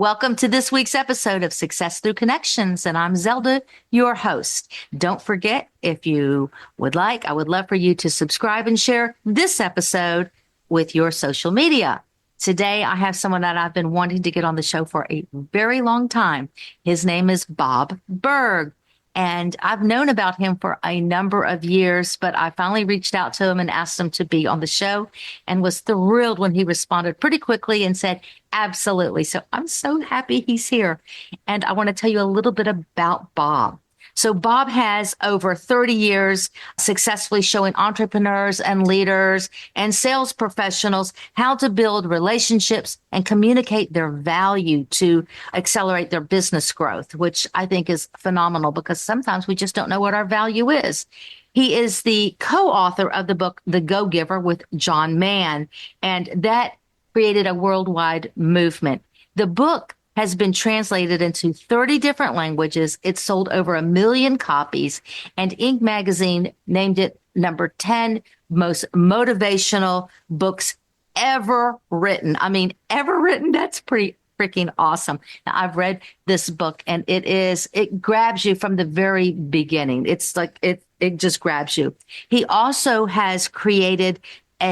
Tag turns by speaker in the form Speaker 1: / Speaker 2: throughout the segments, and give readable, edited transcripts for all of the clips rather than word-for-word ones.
Speaker 1: Welcome to this week's episode of Success Through Connections, and I'm Zelda, your host. Don't forget, if you would like, I would love for you to subscribe and share this episode with your social media. Today, I have someone that I've been wanting to get on the show for a very long time. His name is Bob Burg. And I've known about him for a number of years, but I finally reached out to him and asked him to be on the show and was thrilled when he responded pretty quickly and said, absolutely. So I'm so happy he's here. And I want to tell you a little bit about Bob. So Bob has over 30 years successfully showing entrepreneurs and leaders and sales professionals how to build relationships and communicate their value to accelerate their business growth, which I think is phenomenal because sometimes we just don't know what our value is. He is the co-author of the book, The Go-Giver with John Mann, and that created a worldwide movement. The book has been translated into 30 different languages. It's sold over 1 million copies, and Inc. magazine named it number 10 most motivational books ever written. I mean, ever written. That's pretty freaking awesome. Now, I've read this book, and it grabs you from the very beginning. It's like it just grabs you. He also has created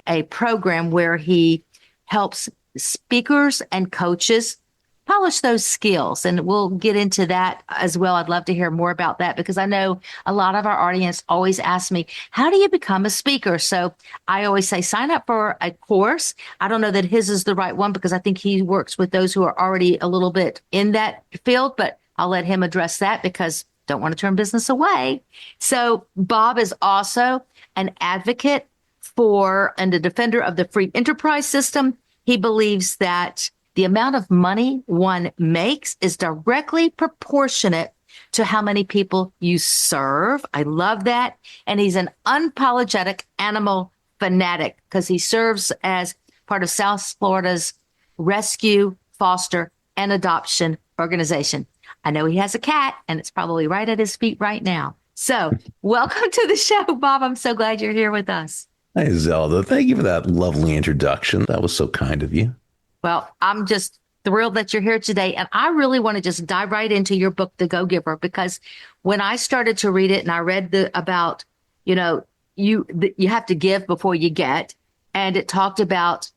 Speaker 1: a program where he helps speakers and coaches polish those skills. And we'll get into that as well. I'd love to hear more about that because I know a lot of our audience always ask me, how do you become a speaker? So I always say, sign up for a course. I don't know that his is the right one because I think he works with those who are already a little bit in that field, but I'll let him address that because don't want to turn business away. So Bob is also an advocate for and a defender of the free enterprise system. He believes that the amount of money one makes is directly proportionate to how many people you serve. I love that. And he's an unapologetic animal fanatic because he serves as part of South Florida's rescue, foster, and adoption organization. I know he has a cat, and it's probably right at his feet right now. So welcome to the show, Bob. I'm so glad you're here with us.
Speaker 2: Hi, Zelda. Thank you for that lovely introduction. That was so kind of you.
Speaker 1: Well, I'm just thrilled that you're here today. And I really want to just dive right into your book, The Go-Giver, because when I started to read it and I read about, you have to give before you get. And it talked about,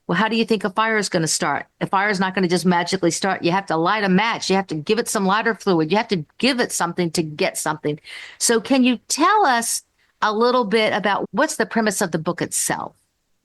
Speaker 1: well, how do you think a fire is going to start? A fire is not going to just magically start. You have to light a match. You have to give it some lighter fluid. You have to give it something to get something. So can you tell us a little bit about what's the premise of the book itself?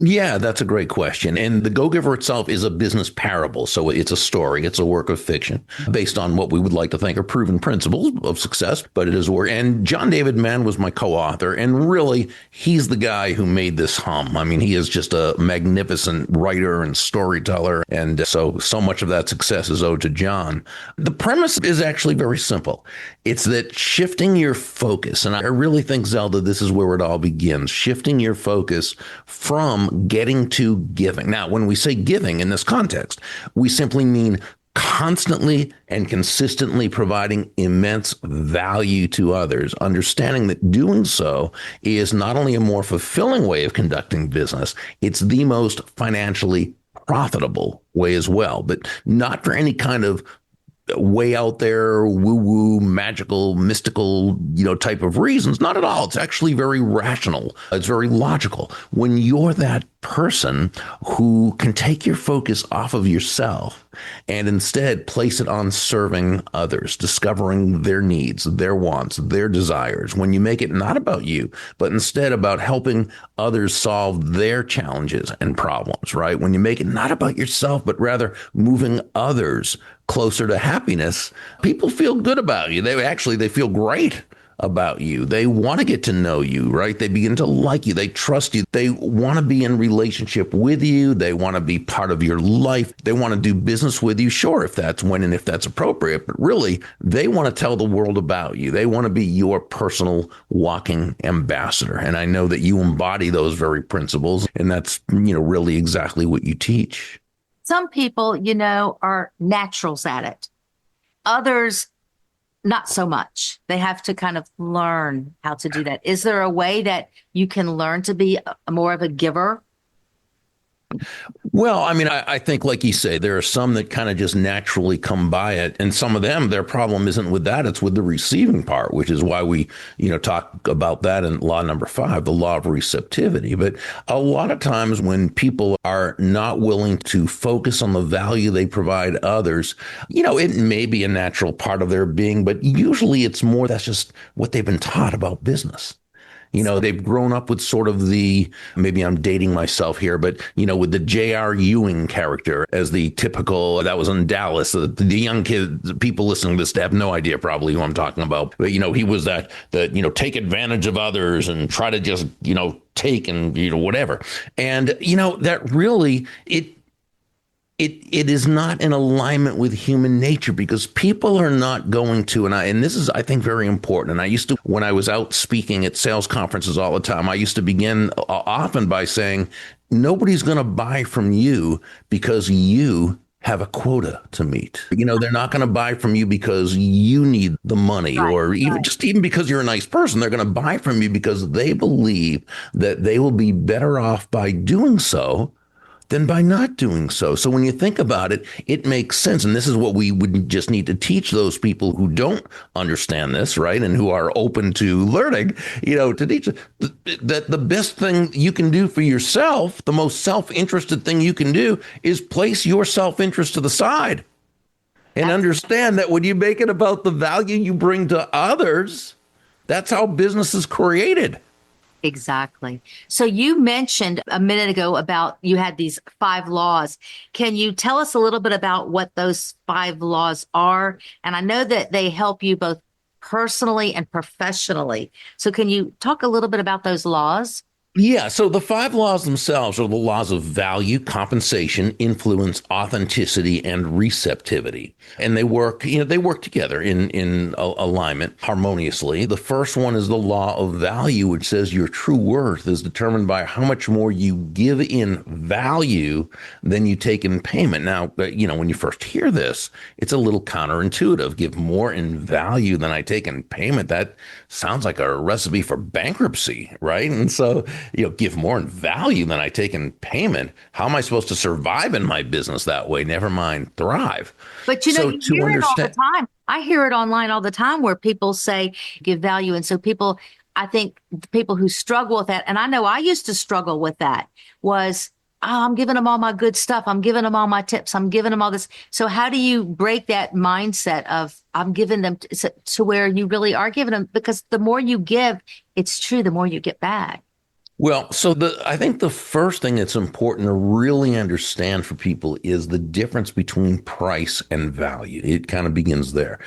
Speaker 2: Yeah, that's a great question. And The Go-Giver itself is a business parable. So it's a story. It's a work of fiction based on what we would like to think are proven principles of success, but it is work. And John David Mann was my co-author. And really, he's the guy who made this hum. I mean, he is just a magnificent writer and storyteller. And so much of that success is owed to John. The premise is actually very simple. It's that shifting your focus, and I really think, Zelda, this is where it all begins, shifting your focus from getting to giving. Now, when we say giving in this context, we simply mean constantly and consistently providing immense value to others, understanding that doing so is not only a more fulfilling way of conducting business, it's the most financially profitable way as well, but not for any kind of way out there, woo-woo, magical, mystical, type of reasons. Not at all. It's actually very rational. It's very logical. When you're that person who can take your focus off of yourself and instead place it on serving others, discovering their needs, their wants, their desires, when you make it not about you, but instead about helping others solve their challenges and problems, right? When you make it not about yourself, but rather moving others closer to happiness, people feel good about you. They feel great about you. They want to get to know you, right? They begin to like you. They trust you. They want to be in relationship with you. They want to be part of your life. They want to do business with you. Sure, if that's when and if that's appropriate, but really they want to tell the world about you. They want to be your personal walking ambassador. And I know that you embody those very principles, and that's, really exactly what you teach.
Speaker 1: Some people, are naturals at it. Others, not so much. They have to kind of learn how to do that. Is there a way that you can learn to be more of a giver?
Speaker 2: Well, I mean, I think, like you say, there are some that kind of just naturally come by it. And some of them, their problem isn't with that. It's with the receiving part, which is why we, talk about that in law number 5, the law of receptivity. But a lot of times when people are not willing to focus on the value they provide others, it may be a natural part of their being, but usually it's more that's just what they've been taught about business. They've grown up with sort of maybe I'm dating myself here, but, with the J.R. Ewing character as the typical, that was in Dallas. The young kids, people listening to this have no idea probably who I'm talking about. But, he was that, take advantage of others and try to just, take and, whatever. And, that really, it is not in alignment with human nature because people are not going to, and this is, I think, very important. And I used to, when I was out speaking at sales conferences all the time, I used to begin often by saying, nobody's going to buy from you because you have a quota to meet. They're not going to buy from you because you need the money or even because you're a nice person. They're going to buy from you because they believe that they will be better off by doing so than by not doing so. So when you think about it, it makes sense. And this is what we would just need to teach those people who don't understand this, right? And who are open to learning, to teach that the best thing you can do for yourself, the most self-interested thing you can do is place your self-interest to the side and understand that when you make it about the value you bring to others, that's how business is created.
Speaker 1: Exactly. So you mentioned a minute ago about you had these 5 laws. Can you tell us a little bit about what those 5 laws are? And I know that they help you both personally and professionally. So can you talk a little bit about those laws?
Speaker 2: Yeah, so the 5 laws themselves are the laws of value, compensation, influence, authenticity, and receptivity. And they work together in alignment harmoniously. The first one is the law of value, which says your true worth is determined by how much more you give in value than you take in payment. Now, when you first hear this, it's a little counterintuitive. Give more in value than I take in payment. That sounds like a recipe for bankruptcy, right? And so give more in value than I take in payment. How am I supposed to survive in my business that way? Never mind thrive.
Speaker 1: But you hear it all the time. I hear it online all the time where people say give value. And so I think the people who struggle with that, and I know I used to struggle with that, was, I'm giving them all my good stuff. I'm giving them all my tips. I'm giving them all this. So how do you break that mindset of I'm giving them to where you really are giving them? Because the more you give, it's true, the more you get back.
Speaker 2: Well, so I think the first thing that's important to really understand for people is the difference between price and value. It kind of begins there.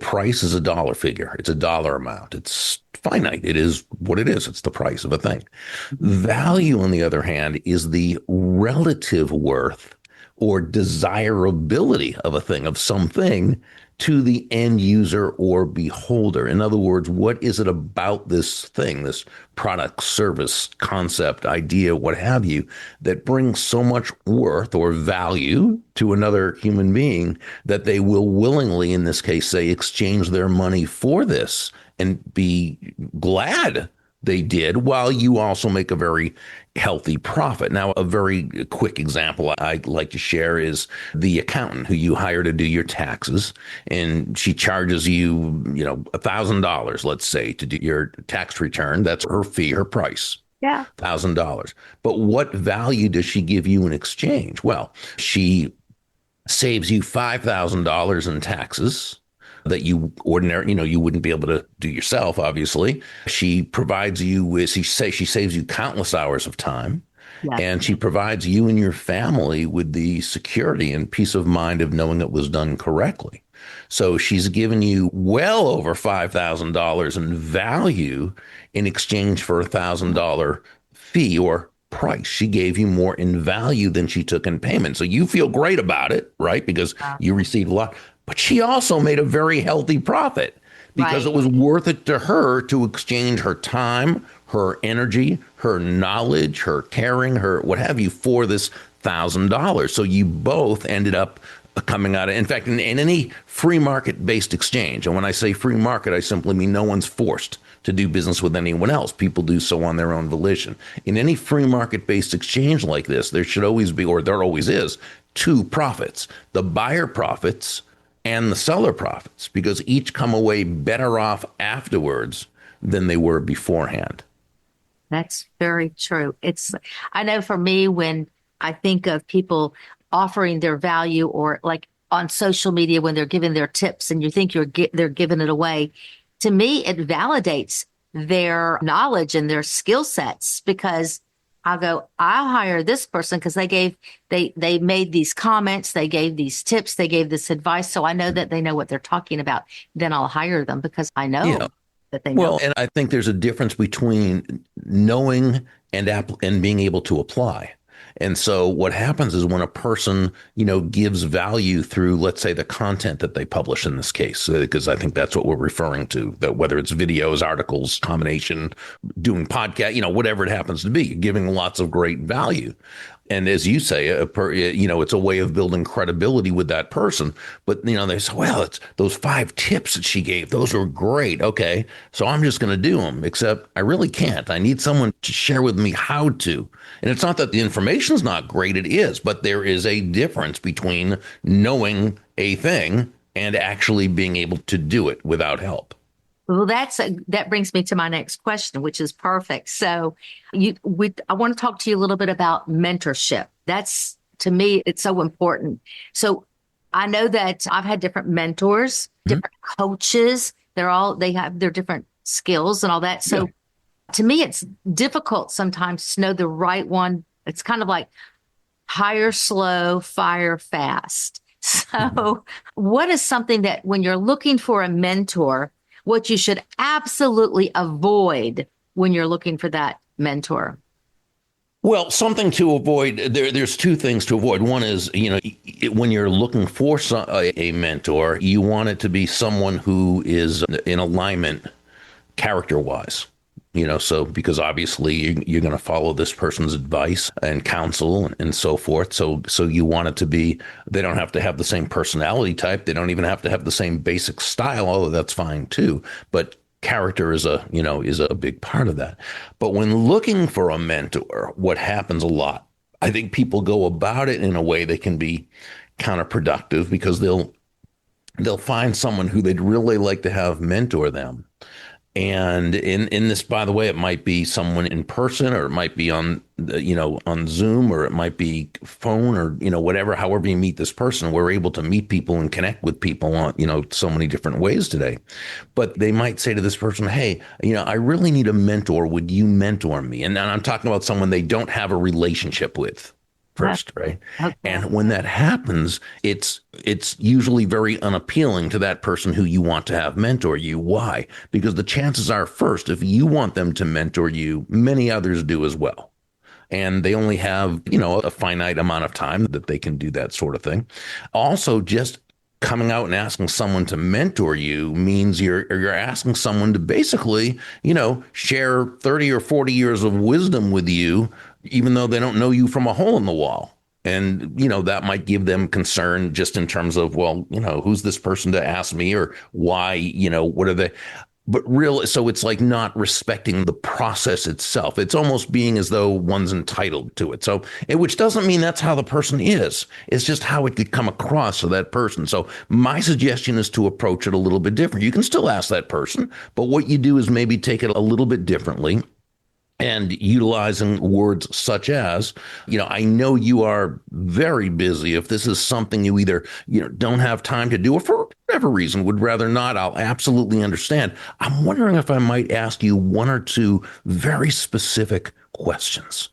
Speaker 2: Price is a dollar figure. It's a dollar amount. It's finite. It is what it is. It's the price of a thing. Value, on the other hand, is the relative worth or desirability of a thing, of something, to the end user or beholder. In other words, what is it about this thing, this product, service, concept, idea, what have you, that brings so much worth or value to another human being that they will willingly, in this case, say, exchange their money for this and be glad they did, while you also make a very healthy profit. Now, a very quick example I'd like to share is the accountant who you hire to do your taxes, and she charges you, $1,000, let's say, to do your tax return. That's her fee, her price.
Speaker 1: Yeah.
Speaker 2: $1,000. But what value does she give you in exchange? Well, she saves you $5,000 in taxes that you ordinarily, you wouldn't be able to do yourself, obviously. She provides you with, she saves you countless hours of time. Yeah. And she provides you and your family with the security and peace of mind of knowing it was done correctly. So she's given you well over $5,000 in value in exchange for $1,000 fee or price. She gave you more in value than she took in payment. So you feel great about it, right? Because you received a lot. But she also made a very healthy profit because it was worth it to her to exchange her time, her energy, her knowledge, her caring, her what have you for this $1,000. So you both ended up coming out of, in fact, in any free market based exchange. And when I say free market, I simply mean no one's forced to do business with anyone else. People do so on their own volition. In any free market based exchange like this, there should always be, or there always is, two profits: the buyer profits and the seller profits, because each come away better off afterwards than they were beforehand.
Speaker 1: That's very true. I know for me, when I think of people offering their value, or like on social media when they're giving their tips and you think they're giving it away, to me, it validates their knowledge and their skill sets, because I'll hire this person because they made these comments, they gave these tips, they gave this advice. So I know that they know what they're talking about. Then I'll hire them because I know that they know.
Speaker 2: Well, and I think there's a difference between knowing and being able to apply. And so what happens is when a person, gives value through, let's say, the content that they publish in this case, because I think that's what we're referring to, that whether it's videos, articles, combination, doing podcast, whatever it happens to be, giving lots of great value. And as you say, it's a way of building credibility with that person. But, they say, well, it's those 5 tips that she gave. Those were great. Okay, so I'm just going to do them, except I really can't. I need someone to share with me how to. And it's not that the information's not great. It is. But there is a difference between knowing a thing and actually being able to do it without help.
Speaker 1: Well, that brings me to my next question, which is perfect. So I want to talk to you a little bit about mentorship. That's, to me, it's so important. So I know that I've had different mentors, different coaches. They have their different skills and all that. So to me, it's difficult sometimes to know the right one. It's kind of like hire slow, fire fast. So what is something that when you're looking for a mentor, what you should absolutely avoid when you're looking for that mentor?
Speaker 2: Well, something to avoid, there's 2 things to avoid. One is, when you're looking for a mentor, you want it to be someone who is in alignment character-wise. So because obviously you're going to follow this person's advice and counsel and so forth. So you want it to be, they don't have to have the same personality type. They don't even have to have the same basic style, although that's fine too. But character is a big part of that. But when looking for a mentor, what happens a lot, I think people go about it in a way that can be counterproductive, because they'll find someone who they'd really like to have mentor them. And in this, by the way, it might be someone in person, or it might be on Zoom, or it might be phone, or, whatever, however you meet this person. We're able to meet people and connect with people on, so many different ways today. But they might say to this person, hey, I really need a mentor. Would you mentor me? And I'm talking about someone they don't have a relationship with first, right? Okay. And when that happens, it's usually very unappealing to that person who you want to have mentor you. Why? Because the chances are, first, if you want them to mentor you, many others do as well. And they only have, a finite amount of time that they can do that sort of thing. Also, just coming out and asking someone to mentor you means you're asking someone to basically, share 30 or 40 years of wisdom with you, even though they don't know you from a hole in the wall. And, that might give them concern just in terms of, well, who's this person to ask me, or why, what are they? But really, so it's like not respecting the process itself. It's almost being as though one's entitled to it. So, which doesn't mean that's how the person is. It's just how it could come across to that person. So my suggestion is to approach it a little bit different. You can still ask that person, but what you do is maybe take it a little bit differently. And utilizing words such as, I know you are very busy. If this is something you either, don't have time to do, or for whatever reason would rather not, I'll absolutely understand. I'm wondering if I might ask you 1 or 2 very specific questions.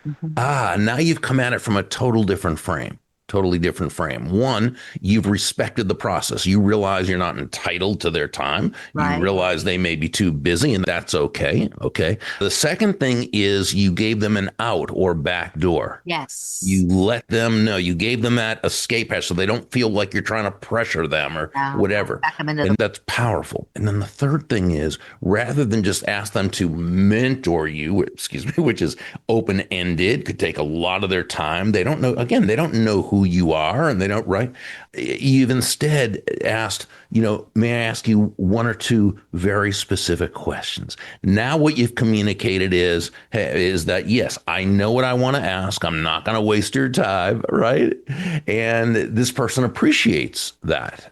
Speaker 2: Mm-hmm. Now you've come at it from a totally different frame. 1, you've respected the process. You realize you're not entitled to their time. Right. You realize they may be too busy, and that's okay. Okay. The second thing is you gave them an out or back door.
Speaker 1: Yes.
Speaker 2: You let them know. You gave them that escape hatch so they don't feel like you're trying to pressure them or whatever. And that's powerful. And then the third thing is, rather than just ask them to mentor you, which is open-ended, could take a lot of their time. They don't know, again, they don't know who who you are and they don't, right? You've instead asked, may I ask you one or two very specific questions? Now what you've communicated is that, yes, I know what I want to ask. I'm not going to waste your time, right? And this person appreciates that.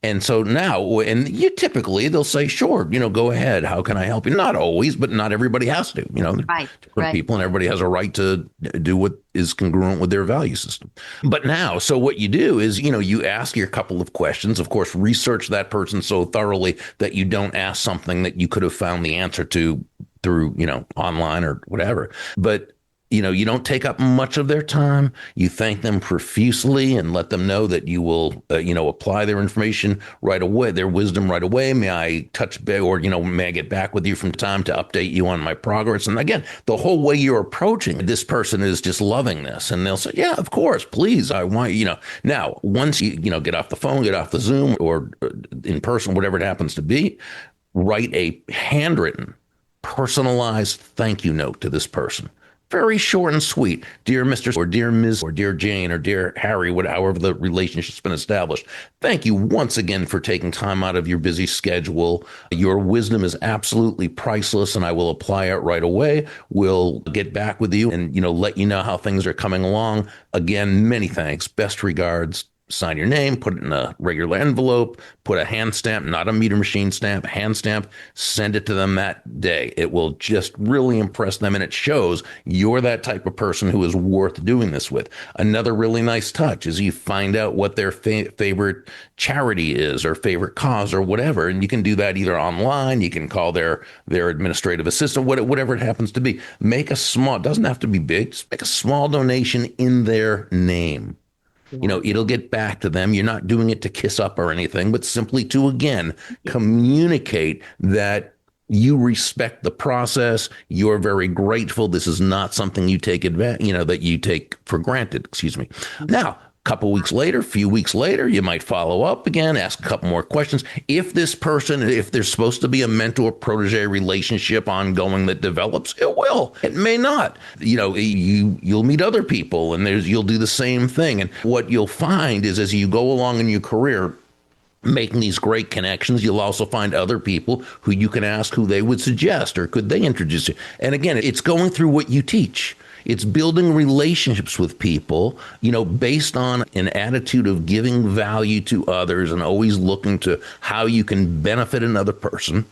Speaker 2: And so now, and you typically, they'll say, sure, go ahead. How can I help you? Not always, but not everybody has to,
Speaker 1: Right,
Speaker 2: different
Speaker 1: right.
Speaker 2: people, and everybody has a right to do what is congruent with their value system. But now, so what you do is, you ask your couple of questions, of course, research that person so thoroughly that you don't ask something that you could have found the answer to through, online or whatever. But you don't take up much of their time. You thank them profusely and let them know that you will, apply their information right away, their wisdom right away. May I touch base or, may I get back with you from time to update you on my progress? And again, the whole way you're approaching this person is just loving this. And they'll say, yeah, of course, please. I want, now, once you, get off the phone, get off the Zoom or in person, whatever it happens to be, write a handwritten, personalized thank you note to this person. Very short and sweet. Dear Mr. or dear Ms. or dear Jane or dear Harry, however the relationship's been established. Thank you once again for taking time out of your busy schedule. Your wisdom is absolutely priceless and I will apply it right away. We'll get back with you and, let you know how things are coming along. Again, many thanks. Best regards. Sign your name, put it in a regular envelope, put a hand stamp, not a meter machine stamp, a hand stamp, send it to them that day. It will just really impress them. And it shows you're that type of person who is worth doing this with. Another really nice touch is you find out what their favorite charity is or favorite cause or whatever. And you can do that either online. You can call their administrative assistant, whatever it happens to be. Make a small, it doesn't have to be big, just make a small donation in their name. It'll get back to them. You're not doing it to kiss up or anything, but simply to, again, communicate that you respect the process. You're very grateful. This is not something you take that you take for granted. Excuse me. Now, couple weeks later, few weeks later, you might follow up again, ask a couple more questions. If there's supposed to be a mentor-protege relationship ongoing that develops, it will. It may not. You'll meet other people and you'll do the same thing. And what you'll find is as you go along in your career, making these great connections, you'll also find other people who you can ask who they would suggest or could they introduce you. And again, it's going through what you teach. It's building relationships with people, based on an attitude of giving value to others and always looking to how you can benefit another person.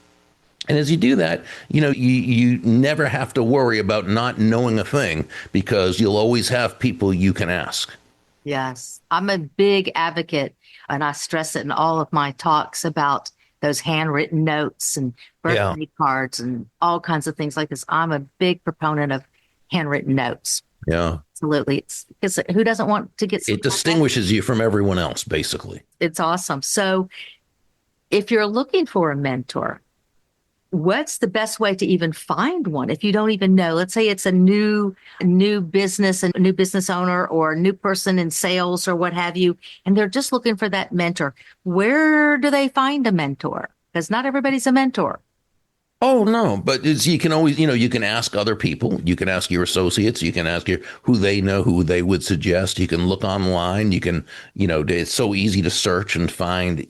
Speaker 2: And as you do that, you never have to worry about not knowing a thing because you'll always have people you can ask.
Speaker 1: Yes, I'm a big advocate, and I stress it in all of my talks about those handwritten notes and birthday cards and all kinds of things like this. I'm a big proponent of handwritten notes.
Speaker 2: Yeah,
Speaker 1: absolutely. It's because who doesn't want to get?
Speaker 2: It distinguishes you from everyone else, basically.
Speaker 1: It's awesome. So, if you're looking for a mentor, what's the best way to even find one if you don't even know? Let's say it's a new business, a new business owner or a new person in sales or what have you, and they're just looking for that mentor. Where do they find a mentor? Because not everybody's a mentor.
Speaker 2: Oh, no, but you can always, you can ask other people. You can ask your associates. You can ask who they know, who they would suggest. You can look online. You can, it's so easy to search and find,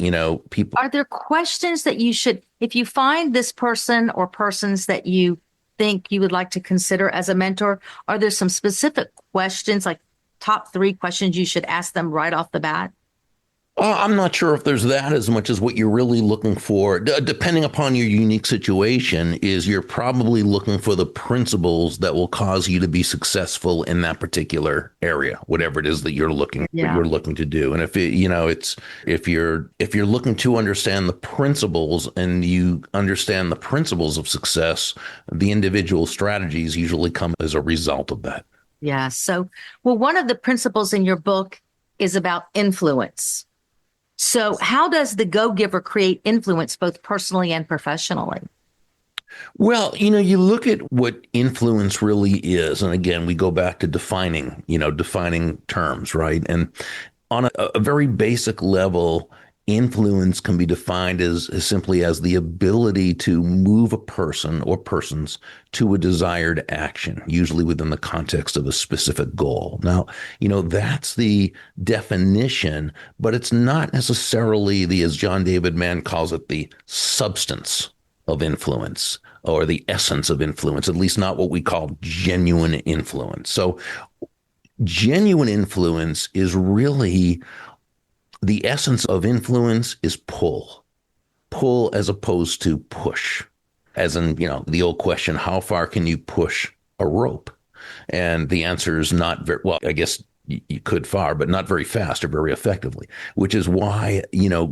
Speaker 2: people.
Speaker 1: Are there questions that you should, if you find this person or persons that you think you would like to consider as a mentor, are there some specific questions, like top 3 questions you should ask them right off the bat?
Speaker 2: I'm not sure if there's that as much as what you're really looking for, depending upon your unique situation, is you're probably looking for the principles that will cause you to be successful in that particular area, whatever it is that you're looking to do. And if you're looking to understand the principles and you understand the principles of success, the individual strategies usually come as a result of that.
Speaker 1: Yeah. So, one of the principles in your book is about influence. So how does the go-giver create influence both personally and professionally?
Speaker 2: Well, you look at what influence really is. And again, we go back to defining terms, right? And on a very basic level, Influence can be defined as simply as the ability to move a person or persons to a desired action, usually within the context of a specific goal. Now, that's the definition, but it's not necessarily as John David Mann calls it, the substance of influence or the essence of influence, at least not what we call genuine influence. So genuine influence is really the essence of influence is pull as opposed to push. As in, the old question, how far can you push a rope? And the answer is not very well. I guess you could far, but not very fast or very effectively, which is why,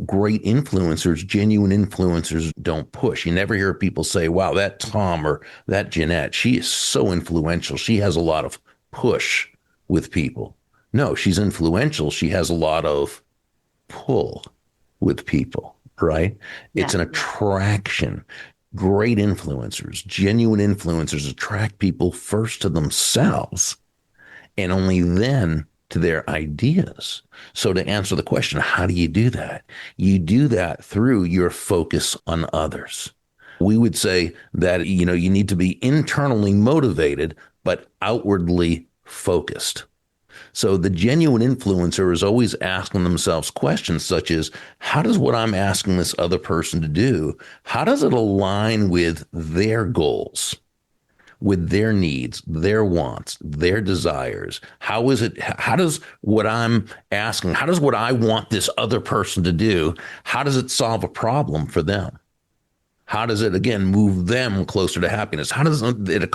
Speaker 2: great influencers, genuine influencers don't push. You never hear people say, wow, that Tom or that Jeanette, she is so influential. She has a lot of push with people. No, she's influential. She has a lot of pull with people, right?
Speaker 1: Yeah.
Speaker 2: It's an attraction. Great influencers, genuine influencers attract people first to themselves and only then to their ideas. So to answer the question, how do you do that? You do that through your focus on others. We would say that, you need to be internally motivated, but outwardly focused. So the genuine influencer is always asking themselves questions such as, how does what I'm asking this other person to do, how does it align with their goals, with their needs, their wants, their desires? How does what I'm asking, how does what I want this other person to do, how does it solve a problem for them? How does it, again, move them closer to happiness? How does it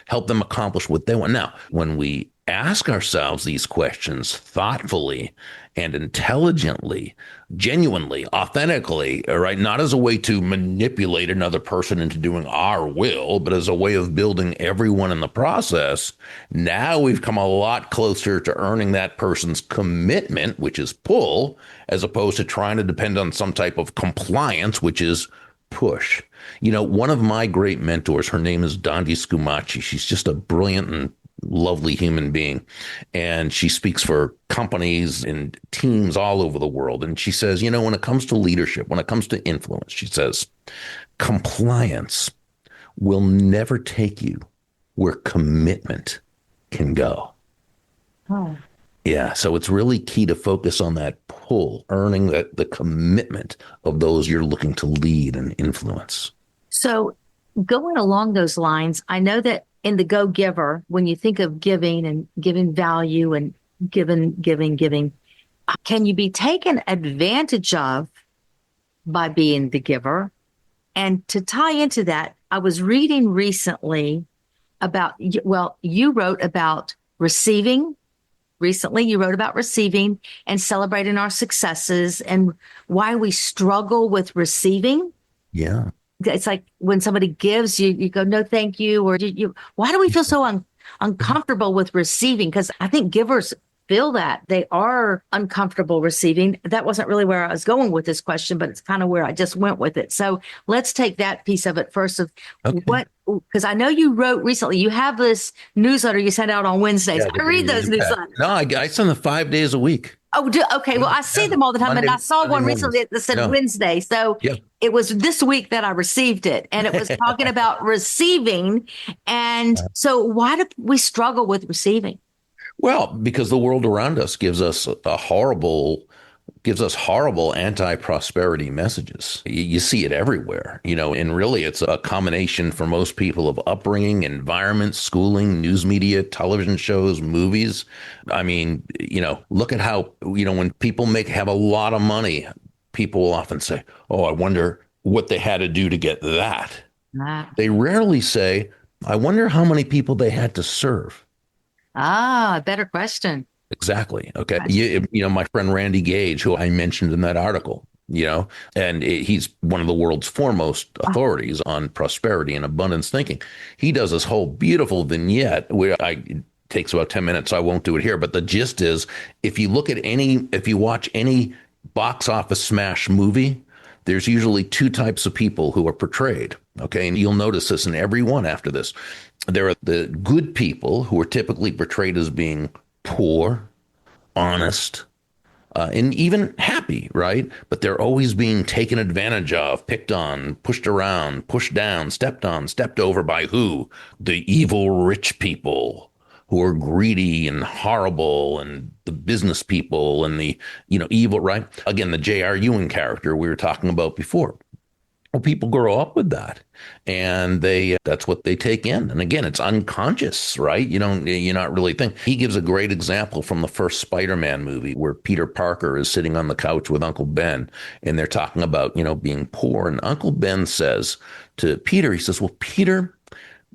Speaker 2: help them accomplish what they want? Now, when we ask ourselves these questions thoughtfully and intelligently, genuinely, authentically, all right, not as a way to manipulate another person into doing our will, but as a way of building everyone in the process, now we've come a lot closer to earning that person's commitment, which is pull, as opposed to trying to depend on some type of compliance, which is push. One of my great mentors, her name is Dondi Scumaci. She's just a brilliant and lovely human being. And she speaks for companies and teams all over the world. And she says, when it comes to leadership, when it comes to influence, she says, compliance will never take you where commitment can go.
Speaker 1: Oh.
Speaker 2: Yeah. So it's really key to focus on that pull, earning the commitment of those you're looking to lead and influence.
Speaker 1: So going along those lines, I know that in the Go Giver, when you think of giving and giving value and giving, can you be taken advantage of by being the giver? And to tie into that, I was reading recently about, you wrote about receiving. Recently, you wrote about receiving and celebrating our successes and why we struggle with receiving.
Speaker 2: Yeah.
Speaker 1: It's like when somebody gives you go, no, thank you. Or why do we feel so uncomfortable with receiving? Because I think givers feel that they are uncomfortable receiving. That wasn't really where I was going with this question, but it's kind of where I just went with it. So let's take that piece of it first of what, because I know you wrote recently, you have this newsletter you send out on Wednesdays.
Speaker 2: Yeah,
Speaker 1: I read those newsletters.
Speaker 2: No, I send them 5 days a week.
Speaker 1: Oh, okay. Well, I see them all the time.
Speaker 2: Monday,
Speaker 1: and I saw
Speaker 2: Monday
Speaker 1: one
Speaker 2: mornings.
Speaker 1: recently that said Wednesday. So it was this week that I received it. And it was talking about receiving. And so why do we struggle with receiving?
Speaker 2: Well, because the world around us gives us horrible anti-prosperity messages. You see it everywhere, and really it's a combination for most people of upbringing, environment, schooling, news media, television shows, movies. I mean, look at how, when people have a lot of money, people will often say, oh, I wonder what they had to do to get that. They rarely say, I wonder how many people they had to serve.
Speaker 1: Better question.
Speaker 2: Exactly. Okay. My friend Randy Gage, who I mentioned in that article, and he's one of the world's foremost authorities on prosperity and abundance thinking. He does this whole beautiful vignette where it takes about 10 minutes. So I won't do it here. But the gist is, if you watch any box office smash movie, there's usually two types of people who are portrayed. Okay. And you'll notice this in every one after this. There are the good people who are typically portrayed as being poor, honest, and even happy, right? But they're always being taken advantage of, picked on, pushed around, pushed down, stepped on, stepped over by who? The evil rich people who are greedy and horrible, and the business people and the, evil, right? Again, the J.R. Ewing character we were talking about before. Well, people grow up with that, and that's what they take in. And again, it's unconscious, right? You're not really thinking. He gives a great example from the first Spider-Man movie where Peter Parker is sitting on the couch with Uncle Ben, and they're talking about, being poor. And Uncle Ben says to Peter, he says, well, Peter,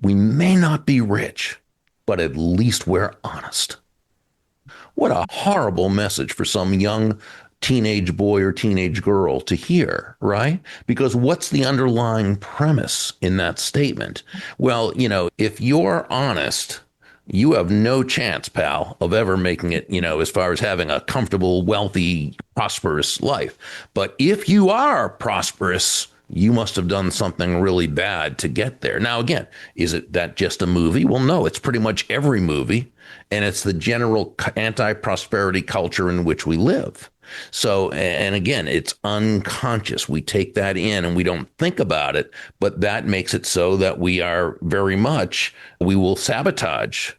Speaker 2: we may not be rich, but at least we're honest. What a horrible message for some young teenage boy or teenage girl to hear, right? Because what's the underlying premise in that statement? Well, if you're honest, you have no chance, pal, of ever making it, as far as having a comfortable, wealthy, prosperous life. But if you are prosperous, you must have done something really bad to get there. Now, again, is it that just a movie? Well, no, it's pretty much every movie. And it's the general anti-prosperity culture in which we live. So, and again, it's unconscious. We take that in and we don't think about it, but that makes it so that we will sabotage,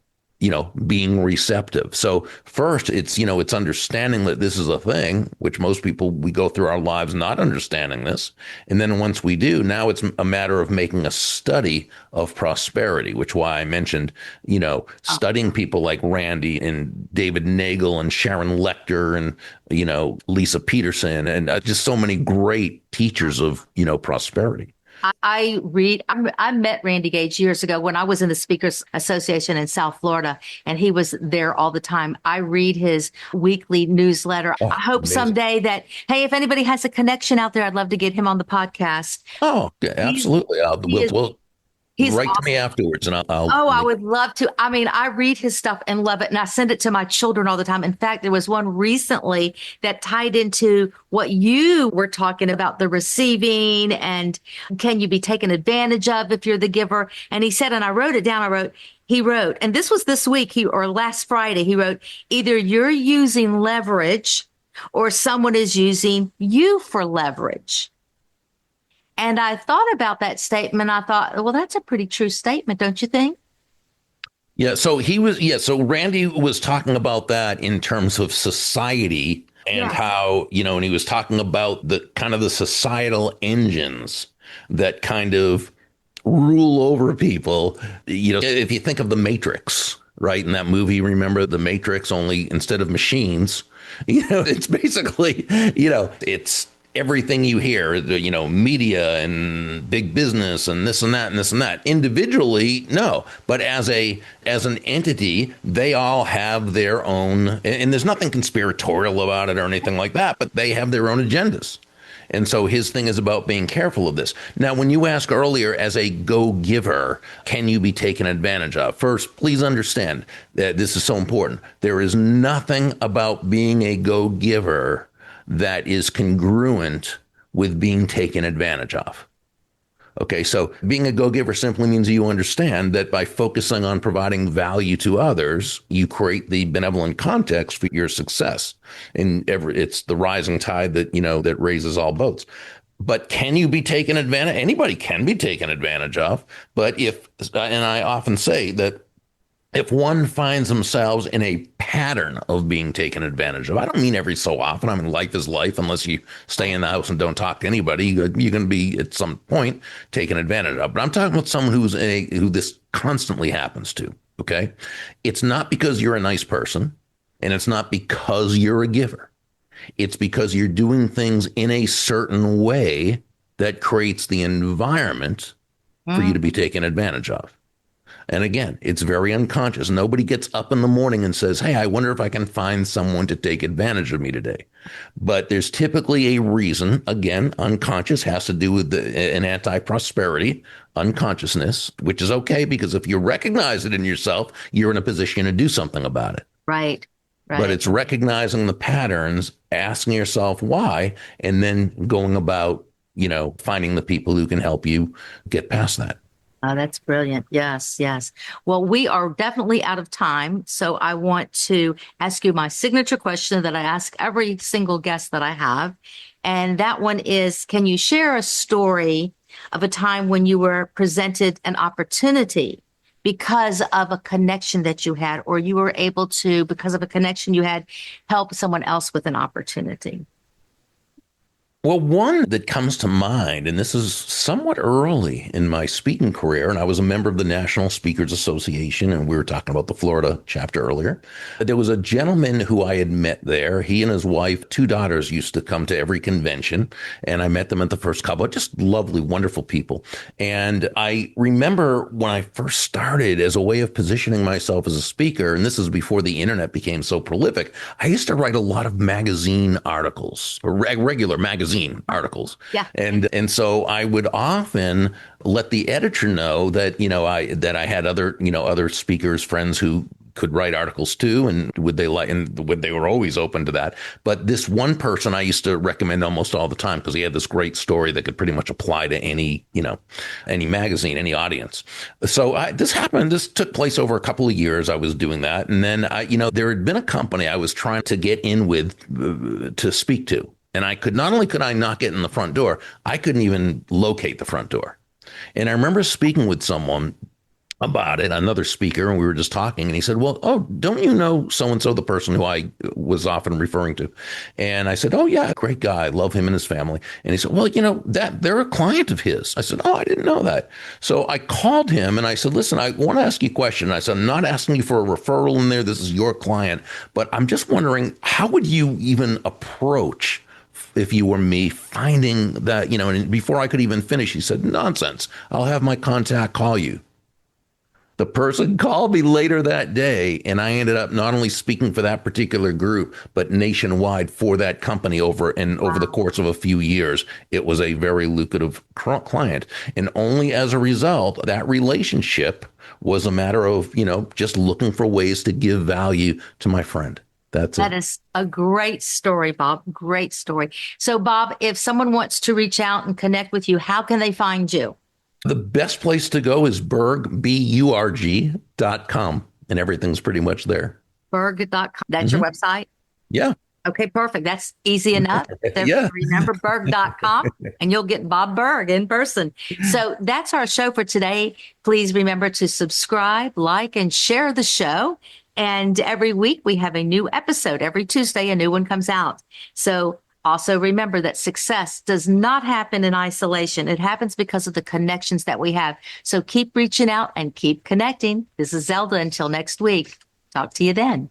Speaker 2: being receptive. So first, it's understanding that this is a thing, which most people, we go through our lives not understanding this. And then once we do, now it's a matter of making a study of prosperity, which why I mentioned, studying people like Randy and David Nagel and Sharon Lechter and, Lisa Peterson and just so many great teachers of, prosperity.
Speaker 1: I met Randy Gage years ago when I was in the Speakers Association in South Florida, and he was there all the time. I read his weekly newsletter.
Speaker 2: Oh,
Speaker 1: I hope
Speaker 2: amazing.
Speaker 1: someday that, hey, if anybody has a connection out there, I'd love to get him on the podcast.
Speaker 2: Oh, yeah, absolutely.
Speaker 1: He's
Speaker 2: write
Speaker 1: awesome.
Speaker 2: to me afterwards and
Speaker 1: I would love to. I mean, I read his stuff and love it, and I send it to my children all the time. In fact, there was one recently that tied into what you were talking about, the receiving and can you be taken advantage of if you're the giver? And he said, and I wrote it down. He wrote, and this was this week, or last Friday, he wrote, either you're using leverage or someone is using you for leverage. And I thought about that statement. I thought, well, that's a pretty true statement, don't you think?
Speaker 2: Yeah. So Randy was talking about that in terms of society and how, and he was talking about the kind of the societal engines that kind of rule over people. If you think of the Matrix, right? In that movie, remember the Matrix, only instead of machines, it's basically, it's everything you hear, media and big business and this and that and this and that. Individually, no, but as an entity, they all have their own, and there's nothing conspiratorial about it or anything like that, but they have their own agendas. And so his thing is about being careful of this. Now, when you ask earlier, as a go-giver, can you be taken advantage of? First, please understand that this is so important. There is nothing about being a go-giver that is congruent with being taken advantage of. Okay, so being a go-giver simply means you understand that by focusing on providing value to others, you create the benevolent context for your success. And it's the rising tide that raises all boats. But can you be taken advantage? Anybody can be taken advantage of. But and I often say that if one finds themselves in a pattern of being taken advantage of, I don't mean every so often. I mean, life is life. Unless you stay in the house and don't talk to anybody, you're going to be at some point taken advantage of. But I'm talking about someone who this constantly happens to. Okay, it's not because you're a nice person, and it's not because you're a giver. It's because you're doing things in a certain way that creates the environment for you to be taken advantage of. And again, it's very unconscious. Nobody gets up in the morning and says, hey, I wonder if I can find someone to take advantage of me today. But there's typically a reason. Again, unconscious has to do with an anti-prosperity unconsciousness, which is okay, because if you recognize it in yourself, you're in a position to do something about it.
Speaker 1: Right.
Speaker 2: But it's recognizing the patterns, asking yourself why, and then going about, finding the people who can help you get past that.
Speaker 1: Oh, that's brilliant. Yes, yes. Well, we are definitely out of time. So I want to ask you my signature question that I ask every single guest that I have. And that one is, can you share a story of a time when you were presented an opportunity because of a connection that you had, or you were able to, because of a connection you had, help someone else with an opportunity?
Speaker 2: Well, one that comes to mind, and this is somewhat early in my speaking career, and I was a member of the National Speakers Association, and we were talking about the Florida chapter earlier. There was a gentleman who I had met there. He and his wife, two daughters, used to come to every convention, and I met them at the first couple. Just lovely, wonderful people. And I remember when I first started as a way of positioning myself as a speaker, and this is before the internet became so prolific, I used to write a lot of magazine articles, or regular magazine articles.
Speaker 1: Yeah.
Speaker 2: And so I would often let the editor know that, I had other, other speakers, friends who could write articles too, and they were always open to that. But this one person I used to recommend almost all the time because he had this great story that could pretty much apply to any magazine, any audience. So this took place over a couple of years. I was doing that. And then there had been a company I was trying to get in with to speak to. And not only could I not get in the front door, I couldn't even locate the front door. And I remember speaking with someone about it, another speaker, and we were just talking, and he said, well, oh, don't you know so-and-so, the person who I was often referring to? And I said, oh, yeah, great guy. Love him and his family. And he said, well, that they're a client of his. I said, oh, I didn't know that. So I called him and I said, listen, I want to ask you a question. I said, I'm not asking you for a referral in there. This is your client. But I'm just wondering, how would you even approach, if you were me, finding that, and before I could even finish, he said, nonsense. I'll have my contact call you. The person called me later that day, and I ended up not only speaking for that particular group, but nationwide for that company over the course of a few years. It was a very lucrative client. And only as a result, that relationship was a matter of, just looking for ways to give value to my friend.
Speaker 1: That is a great story, Bob. Great story. So, Bob, if someone wants to reach out and connect with you, how can they find you?
Speaker 2: The best place to go is Burg, BURG.com, and everything's pretty much there.
Speaker 1: Burg.com. That's your website?
Speaker 2: Yeah.
Speaker 1: Okay, perfect. That's easy enough.
Speaker 2: Yeah.
Speaker 1: Remember Burg.com and you'll get Bob Burg in person. So that's our show for today. Please remember to subscribe, like, and share the show. And every week we have a new episode. Every Tuesday, a new one comes out. So also remember that success does not happen in isolation. It happens because of the connections that we have. So keep reaching out and keep connecting. This is Zelda. Until next week. Talk to you then.